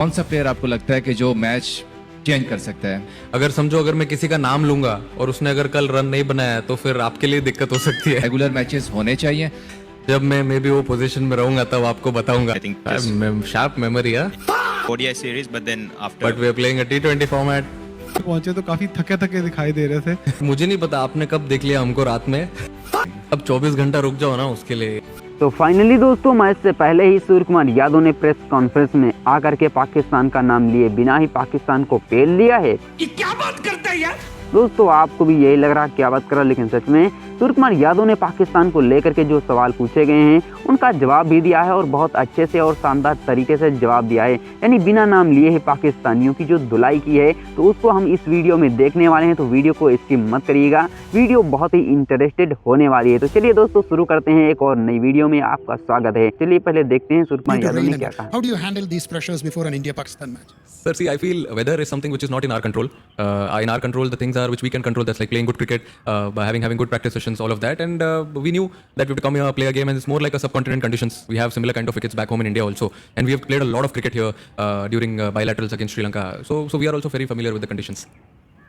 कौन सा प्लेयर आपको लगता है कि जो मैच चेंज कर सकता है? अगर समझो अगर मैं किसी का नाम लूंगा और उसने अगर कल रन नहीं बनाया तो फिर आपके लिए दिक्कत हो सकती है। रेगुलर मैचेस होने चाहिए। जब मैं मे बी वो पोजीशन में रहूंगा तब आपको बताऊंगा। I think this- sharp memory है, ODI series, but then after but we are playing a T20 format. पहुंचे तो काफी थके थके दिखाई दे रहे थे। मुझे नहीं पता आपने कब देख लिया हमको रात में। अब 24 घंटा रुक जाओ ना उसके लिए। तो फाइनली दोस्तों मैच से पहले ही सूर्य कुमार यादव ने प्रेस कॉन्फ्रेंस में आकर के पाकिस्तान का नाम लिए बिना ही पाकिस्तान को पेल लिया है। ये क्या बात करता है यार? दोस्तों आपको भी यही लग रहा क्या बात कर रहा, लेकिन सच में सूर्य कुमार यादव ने पाकिस्तान को लेकर के जो सवाल पूछे गए हैं उनका जवाब भी दिया है और बहुत अच्छे से और शानदार तरीके से जवाब दिया है। यानी बिना नाम लिए ही पाकिस्तानियों की जो धुलाई की है तो उसको हम इस वीडियो में देखने वाले हैं, तो वीडियो को स्किप मत करिएगा, वीडियो बहुत ही इंटरेस्टेड होने वाली है। तो चलिए दोस्तों शुरू करते हैं, एक और नई वीडियो में आपका स्वागत है। चलिए पहले देखते हैं सूर्य कुमार यादव ने क्या कहा। How do you handle these pressures before an India-Pakistan match? Sir, see, I feel weather is something which is not in our control. In our control, the things are which we can control. That's like playing good cricket, by having good practice sessions, all of that. And we knew that we have to come here, play a game, and it's more like a subcontinent conditions. We have similar kind of wickets back home in India also, and we have played a lot of cricket here during bilaterals against Sri Lanka. So we are also very familiar with the conditions.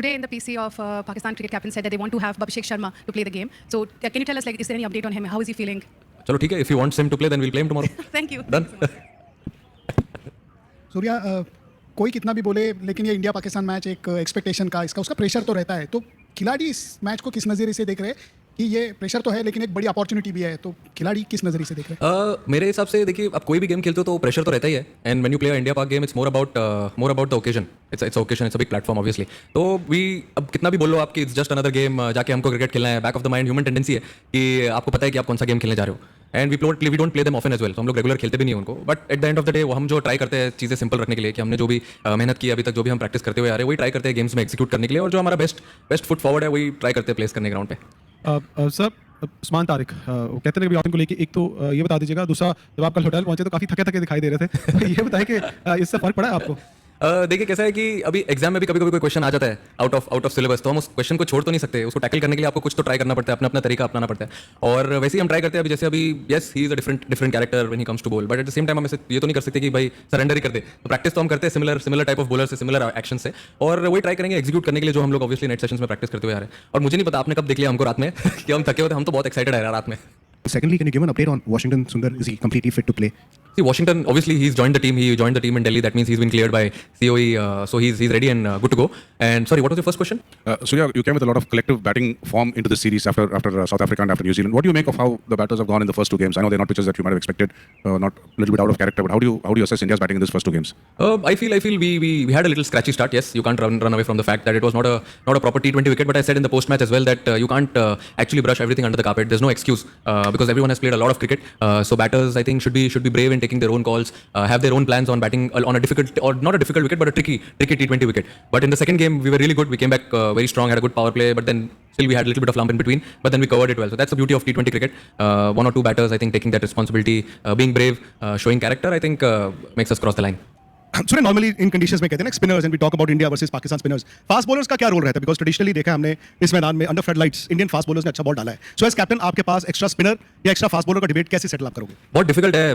Today in the PC of Pakistan cricket captain said that they want to have Abhishek Sharma to play the game. So can you tell us, like, is there any update on him? How is he feeling? चलो ठीक है, if he wants him to play, then we'll play him tomorrow. Thank you. Done. Surya, कोई कितना भी बोले लेकिन ये India Pakistan match एक एक्सपेक्टेशन का इसका उसका प्रेशर तो रहता है, तो खिलाड़ी इस मैच को किस नज़रिए से देख रहे हैं कि ये प्रेशर तो है लेकिन एक बड़ी अपॉर्चुनिटी भी है, तो खिलाड़ी किस नज़रिए से देख रहे हैं? मेरे हिसाब से देखिए, आप कोई भी गेम खेलते हो तो प्रेशर तो रहता ही है। And when you play India Pak game, it's more about the occasion. It's occasion, it's a big platform obviously. तो वी अब कितना भी बोलो आपकी इट्स जस्ट अनदर गेम, जाके हमको क्रिकेट खेलना है। Back of the mind human tendency है कि आपको पता है कि आप कौन सा गेम खेलने जा रहे हो। And we don't play them often as well, तो हम लोग रेगुलर खेलते भी नहीं उनको। But at the end of the day वो हम जो ट्राई करते हैं चीज़ें सिंपल रखने के लिए, कि हमने जो भी मेहनत की अभी तक, जो भी हम प्रैक्टिस करते हुए आ रहे हैं, वही ट्राई करते हैं गेम्स में एग्जीक्यूट करने के लिए, और जो हमारा बेस्ट फुट फॉरवर्ड है वही ट्राई करते हैं प्लेस करने ग्राउंड पे। सर उस्मान तारिक वो कहते हैं कि ऑप्शन को लेके एक तो ये बता दीजिएगा, दूसरा जब आप कल होटल पहुंचे तो काफी थके थके दिखाई दे रहे थे। तो ये बताएं कि इससे फर्क पड़ा है आपको? देखिए कैसा है कि अभी एग्जाम में भी कभी कभी कोई क्वेश्चन आ जाता है आउट ऑफ सिलेबस, तो हम उस क्वेश्चन को छोड़ तो नहीं सकते। उसको टैकल करने के लिए आपको कुछ तो ट्राई करना पड़ता है, अपना तरीका अपनाना पड़ता है। और वैसे ही हम ट्राई करते हैं अभी, जैसे अभी yes he is a different character when he comes to bowl, but at the same time हम ऐसे ये तो नहीं कर सकते कि भाई सरेंडर ही कर दे। तो प्रैक्टिस तो हम करते हैं सिमिलर टाइप ऑफ बॉलर से, सिमिलर एक्शन से, और वही ट्राई करेंगे एग्जीक्यूट करने के लिए जो हम लोग ऑब्वियसली नेट सेशंस में प्रैक्टिस करते हुए आ रहे हैं। और मुझे नहीं पता आपने कब देख लिया हमको रात में कि हम थके होते, हम तो बहुत एक्साइटेड है रात में। Secondly, can you give an update on Washington Sundar? Is he completely fit to play? See, Washington, obviously, he's joined the team. He joined the team in Delhi. That means he's been cleared by COE. So he's ready and good to go. And sorry, what was your first question? Surya, you came with a lot of collective batting form into the series after South Africa and after New Zealand. What do you make of how the batters have gone in the first two games? I know they're not pitches that you might have expected, not a little bit out of character, but how do you assess India's batting in these first two games? I feel we had a little scratchy start. Yes, you can't run away from the fact that it was not a proper T20 wicket. But I said in the post match as well that you can't actually brush everything under the carpet. There's no excuse because everyone has played a lot of cricket. So batters, I think, should be brave in taking their own calls. Have their own plans on batting on a difficult, or not a difficult wicket, but a tricky T20 wicket. But in the second game, we were really good. We came back very strong, had a good power play, but then still we had a little bit of lump in between. But then we covered it well. So that's the beauty of T20 cricket. One or two batters, I think, taking that responsibility, being brave, showing character, I think makes us cross the line. Surya, normally in conditions में कहते हैं ना spinners, and we talk about India versus Pakistan spinners, fast bowlers का क्या role रहता है? Because traditionally देखा हमने इस मैदान में under flood lights Indian fast bowlers ने अच्छा बॉल डाला है। सो एज कैप्टन आपके पास एक्स्ट्रा स्पिनर या एक्स्ट्रा फास्ट बॉलर का डिबेट कैसे सेटल आप करोगे? बहुत डिफिकल्ट है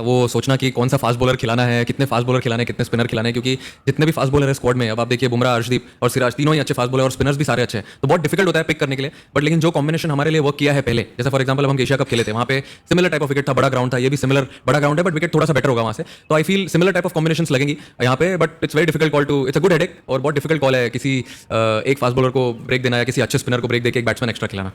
वो सोचना कि कौन सा फास्ट बॉलर खिलाना है, कितने फास्ट बॉलर खिलाने, कितने स्पिनर खिलाने हैं, क्योंकि जितने भी फास्ट बॉलर है स्क्वाड में, अब आप देखिए बुमराह, अर्शदीप और सिराज तीनों ही अच्छे फास्ट बॉलर, और स्पिनर्स भी सारे अच्छे हैं, तो बहुत डिफिकल्ट होता है पिक करने के लिए। बट लेकिन जो कॉम्बिनेशन हमारे लिए वर्क किया है पहले, जैसे फॉर एग्जाम्पल हम एशिया कप खेले थे, वहाँ पे सिमिलर टाइप ऑफ विकेट था, बड़ा ग्राउंड था, ये भी सिमिलर बड़ा ग्राउंड है, बट विकेट थोड़ा सा बेटर होगा वहाँ से। तो I feel similar type of combinations लगेंगी यहाँ पे, but it's very difficult call to, it's a good headache, और बहुत डिफिकल्ट कॉल है किसी एक फास्ट बॉलर को ब्रेक देना या किसी अच्छे स्पिनर को ब्रेक देके एक बैट्समैन एक्स्ट्रा खिलाना।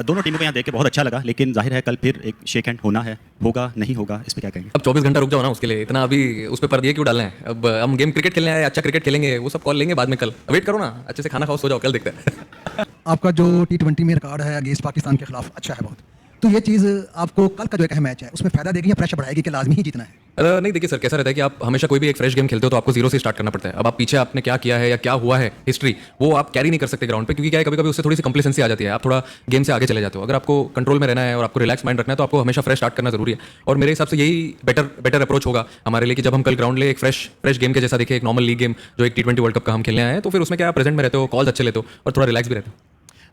दोनों टीमों को यहाँ देख के बहुत अच्छा लगा, लेकिन जाहिर है कल फिर एक शेक हैंड होना है, होगा नहीं होगा, इस पे क्या कहेंगे? अब 24 घंटा रुक जाओ ना उसके लिए, इतना अभी उस पे पर ये क्यों डालना है? अब हम गेम क्रिकेट खेलने आए, अच्छा क्रिकेट खेलेंगे, वो सब कॉल लेंगे बाद में। कल वेट करो ना, अच्छे से खाना खाओ, सो जाओ, कल देखते हैं। आपका जो T20 में रिकॉर्ड है अगेंस्ट पाकिस्तान के खिलाफ अच्छा है बहुत, तो ये चीज़ आपको कल का जो एक मैच है उसमें फायदा देगी या प्रेशर बढ़ाएगी कि लाजमी ही जीतना है? नहीं देखिए सर, कैसा रहता है कि आप हमेशा कोई भी एक फ्रेश गेम खेलते हो तो आपको जीरो से स्टार्ट करना पड़ता है। अब आप पीछे आपने क्या किया है या क्या हुआ है हिस्ट्री, वो आप कैरी नहीं कर सकते ग्राउंड पे, क्योंकि क्या है कभी कभी उससे थोड़ी सी कंप्लेसेंसी आ जाती है, आप थोड़ा गेम से आगे चले जाते हो। अगर आपको कंट्रोल में रहना है और आपको रिलैक्स माइंड रखना है तो आपको हमेशा फ्रेश स्टार्ट करना जरूरी है। और मेरे हिसाब से यही बेटर अप्रोच होगा हमारे लिए कि जब हम कल ग्राउंड ले एक फ्रेश गेम के जैसा देखें, एक नॉर्मल लीग गेम जो एक T20 वर्ल्ड कप का हम खेलने आए हैं, तो फिर उसमें क्या प्रेजेंट में रहते हो, कॉल्स अच्छे लेते हो और थोड़ा रिलैक्स भी रहते हो।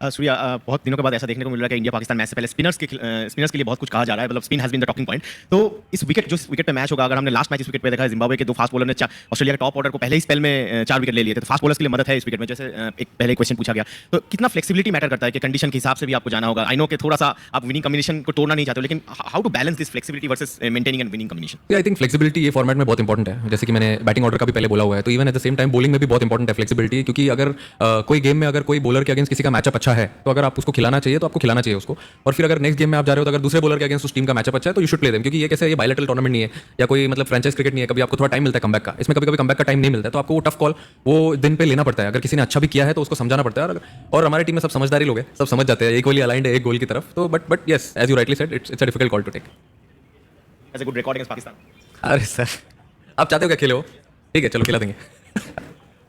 सूर्या, बहुत दिनों के बाद ऐसा देखने को मिल रहा है कि इंडिया पाकिस्तान मैच से पहले स्पिनर्स के लिए बहुत कुछ कहा जा रहा है, मतलब spin has been the talking point. तो इस विकेट, जो विकेट पे मैच होगा, अगर हमने लास्ट मैच इस विकेट पे देखा है, जिम्बाब्वे के 2 फास्ट बॉलर ने ऑस्ट्रेलिया के टॉप ऑर्डर को पहले ही स्पेल में 4 विकेट ले लिए थे, तो फास्ट बॉलर्स के लिए मदद है इस विकेट में। जैसे एक पहले क्वेश्चन पूछा गया, तो कितना फ्लेक्सिबिलिटी मैटर करता है कि कंडीशन के हिसाब से भी आपको जाना होगा। आई नो कि थोड़ा सा आप विनिंग कॉम्बिनेशन को तोड़ना नहीं चाहते हो, लेकिन how to balance this flexibility versus maintaining and winning combination? I think flexibility ये फॉर्मेट में बहुत इंपॉर्टेंट है, जैसे कि मैंने बैटिंग ऑर्डर का भी पहले बोला हुआ है, तो even at the same time bowling में भी बहुत इंपॉर्टेंट है फ्लेक्सिबिलिटी, क्योंकि अगर कोई गेम में अगर कोई बॉलर के अगेंस्ट किसी का मैचअप अच्छा है, तो अगर आप उसको खिलाना चाहिए तो आपको खिलाना चाहिए उसको, और फिर अगर नेक्स्ट गेम में आप जा रहे हो तो अगर दूसरे बॉलर के अगेंस्ट उस टीम का मैचअप अच्छा है तो यू शुड प्ले देम, क्योंकि ये कैसे, ये बायलैटरल टूर्नामेंट नहीं है या कोई मतलब फ्रेंचाइज क्रिकेट नहीं है, कभी आपको थोड़ा टाइम मिलता है कमबैक का, इसमें कभी कभी कमबैक का टाइम नहीं मिलता है, तो आपको वो टफ कॉल वो दिन पे लेना पड़ता है। अगर किसी ने अच्छा भी किया है तो उसको समझाना पड़ता है, और हमारी टीम में सब समझदारी लोग हैं, सब समझ जाते हैं, एक गोली अलाइंड है एक गोल की तरफ, तो but yes, as you rightly said, it's a difficult call to take. As a good record against Pakistan. अरे सर, आप चाहते हो क्या खेले हो? ठीक है, चलो खिला देंगे।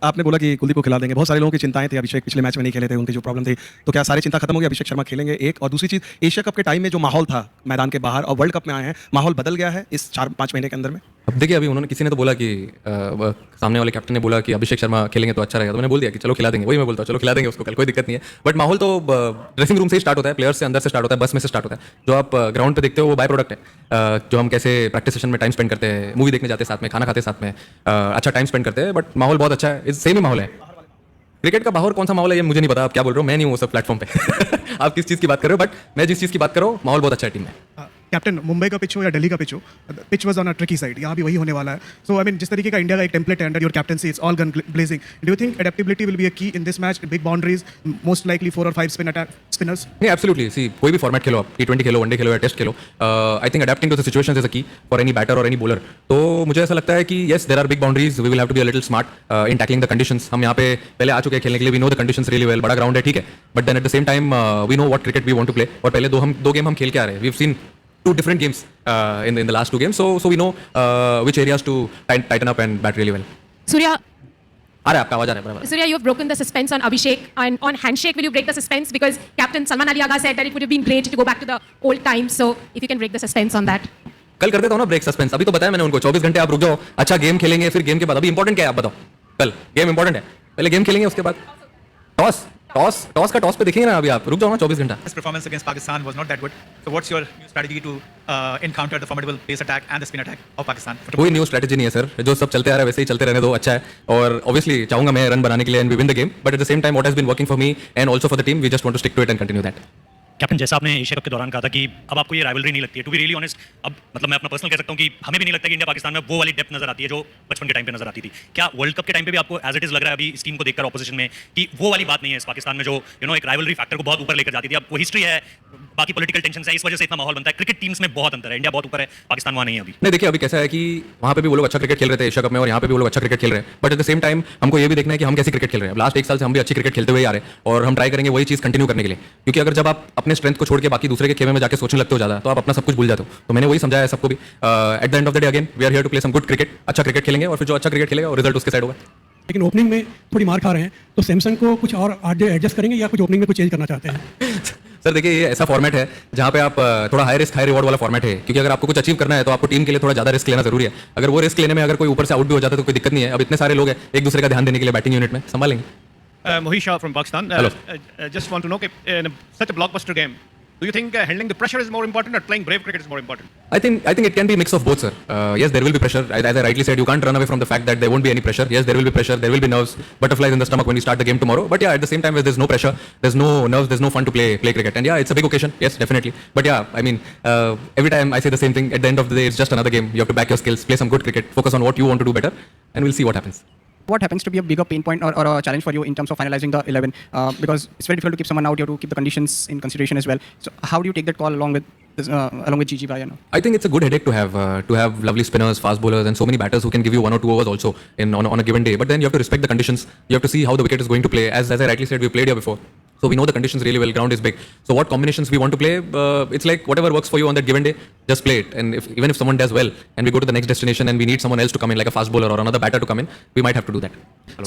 आपने बोला कि कुलदीप को खिला देंगे, बहुत सारे लोगों की चिंताएं थी, अभिषेक पिछले मैच में नहीं खेले थे, उनकी जो प्रॉब्लम थी, तो क्या सारी चिंता खत्म हो गई, अभिषेक शर्मा खेलेंगे? एक और दूसरी चीज़, एशिया कप के टाइम में जो माहौल था मैदान के बाहर और वर्ल्ड कप में आए हैं, माहौल बदल गया है इस 4-5 महीने के अंदर में? अब देखिए, अभी उन्होंने, किसी ने तो बोला कि सामने वाले कैप्टन ने बोला कि अभिषेक शर्मा खेलेंगे तो अच्छा रहेगा, तो मैंने बोल दिया कि चलो खिला देंगे, वही मैं बोलता हूँ, चलो खिला देंगे उसको कल, कोई दिक्कत नहीं है। बट माहौल तो ड्रेसिंग रूम से ही स्टार्ट होता है, प्लेयर्स से अंदर से स्टार्ट होता है, बस में से स्टार्ट होता है। जो आप ग्राउंड पे देखते हो वो बाय प्रोडक्ट है, जो हम कैसे प्रैक्टिस सेशन में टाइम स्पेंड करते हैं, मूवी देखने जाते हैं साथ में, खाना खाते साथ में, अच्छा टाइम स्पेंड करते हैं, बट माहौल बहुत अच्छा है, सेम ही माहौल है। क्रिकेट का बाहर कौन सा माहौल है ये मुझे नहीं पता, आप क्या बोल रहे हो, मैं नहीं हूँ उस प्लेटफॉर्म पे आप किस चीज़ की बात कर रहे हो, बट मैं जिस चीज़ की बात कर रहा हूँ, माहौल बहुत अच्छा है टीम में। कैप्टन, मुंबई का पिच हो या दिल्ली का पिच हो, pitch was on a tricky side, यहाँ भी वही होने वाला है। सो आई मीन, जिस तरीके का इंडिया का एक टेम्पलेट है under your captaincy, it's all gun blazing, do you think adaptability will be a key in this match? Big boundaries, most likely 4 और 5 स्पिनर्स? नहीं, एब्सोल्युटली, सी कोई भी फॉर्मेट खेलो आप, T20 खेलो, वनडे खेलो या टेस्ट खेलो, I think adapting to the situations is a key for any batter और any bowler. तो मुझे ऐसा लगता है कि yes, there are big boundaries, we will have to be a little smart in tackling the conditions. हम यहाँ पे पहले आ चुके हैं खेलने के लिए, we know the conditions really well, बड़ा ग्राउंड है, ठीक है, but then at the same time we know what cricket we want to play, और पहले दो गेम हम खेल के आ रहे हैं, we have seen 2 different games in the last 2 games, so we know which areas to tighten up and bat really well. Surya, आ रहा है आपका आवाज, आ रहा है बराबर। Surya, you have broken the suspense on Abhishek, and on handshake, will you break the suspense? Because Captain Salman Ali Agha said that it would have been great to go back to the old times. So if you can break the suspense on that. कल कर देता हूँ ना break suspense, अभी तो बताया मैंने उनको 24 घंटे आप रुक जाओ, अच्छा गेम खेलेंगे, फिर गेम के बाद, अभी इंपॉर्टेंट क्या है आप बताओ? कल गेम इंपॉर्टेंट है, पहले गेम खेलेंगे, उसके बाद टॉस का टॉस पे देखेंगे ना, अभी आप रुक जाओ ना 24 घंटा। His performance against Pakistan was not that good. So what's your new strategy to encounter the formidable pace attack and the spin attack of Pakistan? कोई न्यू स्ट्रेटजी नहीं है सर, जो सब चलते आ रहा है वैसे ही चलते रहने दो, अच्छा है, और ऑब्वियसली चाहूंगा मैं रन बनाने के लिए and we win the game, but at the same time what has been working for me and also for the team, we just want to stick to it and continue that. Captain, जैसा आपने Asia cup के दौरान कहा था कि अब आपको ये राइवलरी नहीं लगती है, टू बी रियली ऑनेस्ट, अब मतलब मैं अपना पर्सनल कह सकता हूँ कि हमें भी नहीं लगता कि इंडिया पाकिस्तान में वो वाली डेप्थ नजर आती है जो बचपन के टाइम पे नजर आती थी। क्या वर्ल्ड कप के टाइम पे भी आपको एज इट इज लग रहा है अभी इस टीम को देखकर ऑपोजिशन में कि वो वाली बात नहीं है इस पाकिस्तान में, जो एक राइवलरी फैक्टर को बहुत ऊपर लेकर जाती थी? अब वो हिस्ट्री है, बाकी पॉलिटिकल टेंशन है, इस वजह से इतना माहौल बनता है। क्रिकेट टीम्स में बहुत अंतर है, इंडिया बहुत ऊपर है, पाकिस्तान वहाँ नहीं है अभी। नहीं, देखिए अभी कैसा है कि वहाँ पे भी वो लोग अच्छा क्रिकेट खेल रहे थे एशिया कप में, और यहाँ पे भी वो लोग अच्छा क्रिकेट खेल रहे हैं, but at the same time हमको ये भी देखना है कि हम कैसे क्रिकेट खेल रहे हैं। लास्ट 1 साल से हम भी अच्छी क्रिकेट खेलते हुए आ रहे हैं, और हम ट्राई करेंगे वही चीज़ कंटिन्यू करने के लिए, क्योंकि अगर जब आप अपने स्ट्रेंथ को छोड़ के बाकी दूसरे के खेमे में जाके सोचने लगते हो ज़्यादा, तो आप अपना सब कुछ भूल जाते हो। तो मैंने वही समझाया है सबको भी, at the end of the day again we are here to play some good cricket, अच्छा क्रिकेट खेलेंगे, और फिर जो अच्छा क्रिकेट खेलेगा और रिजल्ट उसके साइड होगा। लेकिन ओपनिंग में थोड़ी मार खा रहे हैं, तो सैमसंग को कुछ और एडजस्ट करेंगे या कुछ ओपनिंग में कुछ चेंज करना चाहते हैं? सर देखिए, ये ऐसा फॉर्मेट है जहाँ पे आप थोड़ा हाई रिस्क हाई रिवॉर्ड वाला फॉर्मेट है, क्योंकि अगर आपको कुछ अचीव करना है तो आपको टीम के लिए थोड़ा ज़्यादा रिस्क लेना जरूरी है। अगर वो रिस्क लेने में अगर कोई ऊपर से आउट भी हो जाता है तो कोई दिक्कत नहीं है, अब इतने सारे लोग हैं एक दूसरे का ध्यान देने के लिए बैटिंग यूनिट में, संभालेंगे। Mohish Shah from Pakistan. Hello. Just want to know, in such a blockbuster game, do you think handling the pressure is more important or playing brave cricket is more important? I think it can be a mix of both, sir. Yes, there will be pressure. As I rightly said, you can't run away from the fact that there won't be any pressure. Yes, there will be pressure. There will be nerves, butterflies in the stomach when you start the game tomorrow. But yeah, at the same time, there's no pressure, there's no nerves, there's no fun to play cricket. And yeah, it's a big occasion. Yes, definitely. But yeah, I mean, every time I say the same thing. At the end of the day, it's just another game. You have to back your skills, play some good cricket, focus on what you want to do better, and we'll see what happens. What happens to be a bigger pain point or a challenge for you in terms of finalizing the 11? Because it's very difficult to keep someone out. You have to keep the conditions in consideration as well. So how do you take that call along with Gigi Bhai? I think it's a good headache to have lovely spinners, fast bowlers, and so many batters who can give you 1 or 2 overs also on a given day. But then you have to respect the conditions. You have to see how the wicket is going to play. As I rightly said, we played here before, so we know the conditions really well. Ground is big. So what combinations we want to play? It's like whatever works for you on that given day. just play it. And even if someone does well and we go to the next destination and we need someone else to come in, like a fast bowler or another batter to come in, we might have to do that.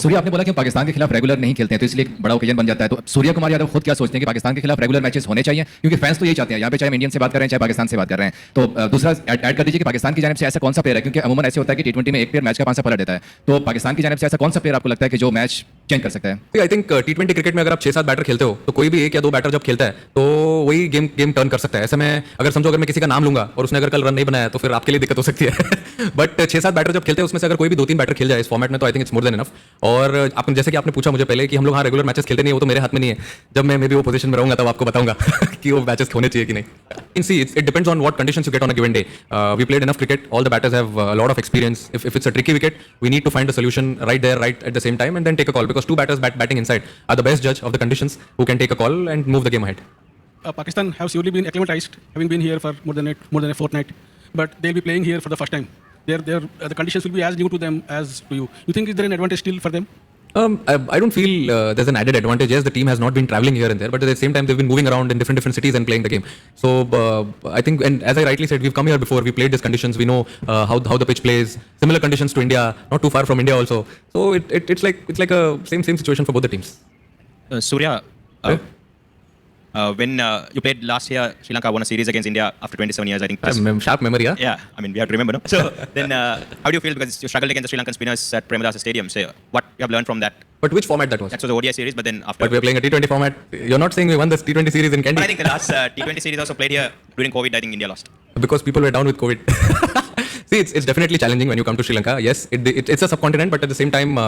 Surya, आपने बोला कि पाकिस्तान के खिलाफ regular नहीं खेलते हैं तो इसलिए एक बड़ा ओकेजन बन जाता है, तो सूर्या कुमार यादव खुद क्या सोचते हैं कि पाकिस्तान के खिलाफ रेगुलर मैचेस होने चाहिए? क्योंकि फैंस तो यही चाहते हैं, यहाँ पे चाहे हम इंडियन से बात कर रहे हैं चाहे पाकिस्तान से बात कर रहे हैं। तो दूसरा ऐड कर दीजिए कि पाकिस्तान की जानिब से ऐसा कौन सा प्लेयर है, क्योंकि अमूमन ऐसे होता है कि टी20 में एक प्लेयर मैच का 5 पलट देता है, तो पाकिस्तान की जानिब से ऐसा कौन सा प्लेयर आपको लगता है कि जो मैच चेंज कर सकता है? आई थिंक T20 क्रिकेट में अगर आप 6-7 बैटर खेलते हो तो कोई भी 1 या 2 बैटर जब खेलता है तो वही गेम टर्न कर सकता है। ऐसे में अगर समझो अगर मैं किसी का नाम लूंगा और उसने अगर कल रन नहीं बनाया तो फिर आपके लिए दिक्कत हो सकती है। बट 6-7 बैटर जब खेलते हैं उसमें से अगर कोई भी 2-3 बैटर खेल जाए इस फॉर्मेट में तो I think it's more than enough. और आपने जैसे कि आपने पूछा मुझे पहले कि हम लोग हाँ रेगुलर मैचेस खेलते नहीं, वो तो मेरे हाथ में नहीं है। जब मैं भी वो पोजीशन में रहूंगा तब आपको बताऊंगा कि वो मैचेस होने चाहिए कि नहीं। In see it depends on what conditions you get on a given day. We played enough cricket, all the batters have a lot of experience. If it's a tricky wicket, we need to find a solution right there, right at the same time, and then take a call, because 2 batters batting inside are the best judge of the conditions who can take a call and move the game ahead. Pakistan have surely been acclimatized, having been here for more than a fortnight, but they'll be playing here for the first time. The conditions will be as new to them as to you. You think is there an advantage still for them? I don't feel there's an added advantage. Yes, the team has not been traveling here and there, but at the same time, they've been moving around in different cities and playing the game. So I think, and as I rightly said, we've come here before. We played these conditions. We know how the pitch plays. Similar conditions to India, not too far from India also. So it's like a same situation for both the teams. Surya, when you played last year, Sri Lanka won a series against India after 27 years, I think. Sharp memory, yeah? Yeah, I mean, we have to remember, no? So then, how do you feel, because you struggled against the Sri Lankan spinners at Premadasa Stadium, so what you have learned from that? But which format that was? That was the ODI series, but then after... But we're playing a T20 format. You're not saying we won this T20 series in Kandy? But I think the last T20 series also played here during COVID, I think India lost. Because people were down with COVID. See, it's definitely challenging when you come to Sri Lanka. Yes, it's a subcontinent, but at the same time...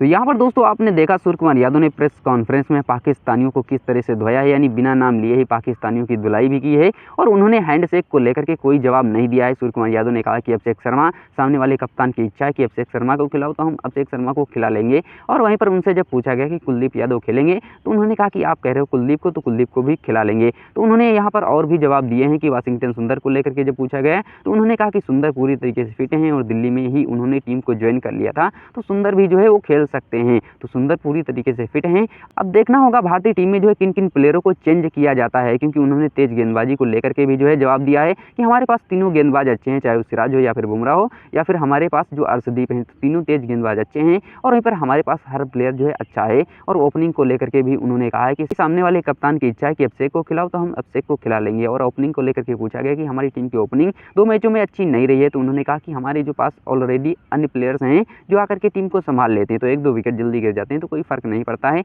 तो यहाँ पर दोस्तों आपने देखा सूर्य कुमार यादव ने press conference में पाकिस्तानियों को किस तरह से धोया है, यानी बिना नाम लिए ही पाकिस्तानियों की धुलाई भी की है और उन्होंने हैंडशेक को लेकर के कोई जवाब नहीं दिया है। सूर्य कुमार यादव ने कहा कि अभिषेक शर्मा, सामने वाले कप्तान की इच्छा है कि अभिषेक शर्मा को खिलाओ तो हम अभिषेक शर्मा को खिला लेंगे। और वहीं पर उनसे जब पूछा गया कि कुलदीप यादव खेलेंगे तो उन्होंने कहा कि आप कह रहे हो कुलदीप को, तो कुलदीप को भी खिला लेंगे। तो उन्होंने यहाँ पर और भी जवाब दिए हैं कि वाशिंगटन सुंदर को लेकर के जब पूछा गया तो उन्होंने कहा कि सुंदर पूरी तरीके से फिट हैं और दिल्ली में ही उन्होंने टीम को ज्वाइन कर लिया था, तो सुंदर भी जो है वो खेल सकते हैं। तो सुंदर पूरी तरीके से फिट हैं। अब देखना होगा भारतीय टीम में जो है किन किन प्लेयरों को चेंज किया जाता है, क्योंकि उन्होंने तेज गेंदबाजी को लेकर के भी जो है जवाब दिया है कि हमारे पास तीनों गेंदबाज अच्छे हैं, चाहे वो सिराज हो या फिर बुमराह हो या फिर हमारे पास जो अर्शदीप हैं, तो तीनों तेज गेंदबाज अच्छे हैं और वहीं पर हमारे पास हर प्लेयर जो है अच्छा है। और ओपनिंग को लेकर के भी उन्होंने कहा है कि सामने वाले कप्तान की इच्छा है कि अभिषेक को खिलाओ तो हम अभिषेक को खिला लेंगे। और ओपनिंग को लेकर के पूछा गया कि हमारी टीम की ओपनिंग 2 मैचों में अच्छी नहीं रही है, तो उन्होंने कहा कि हमारे जो पास ऑलरेडी अन्य प्लेयर्स हैं जो आकर के टीम को संभाल लेते हैं, तो 1-2 विकेट जल्दी गिर जाते हैं तो कोई फर्क नहीं पड़ता है।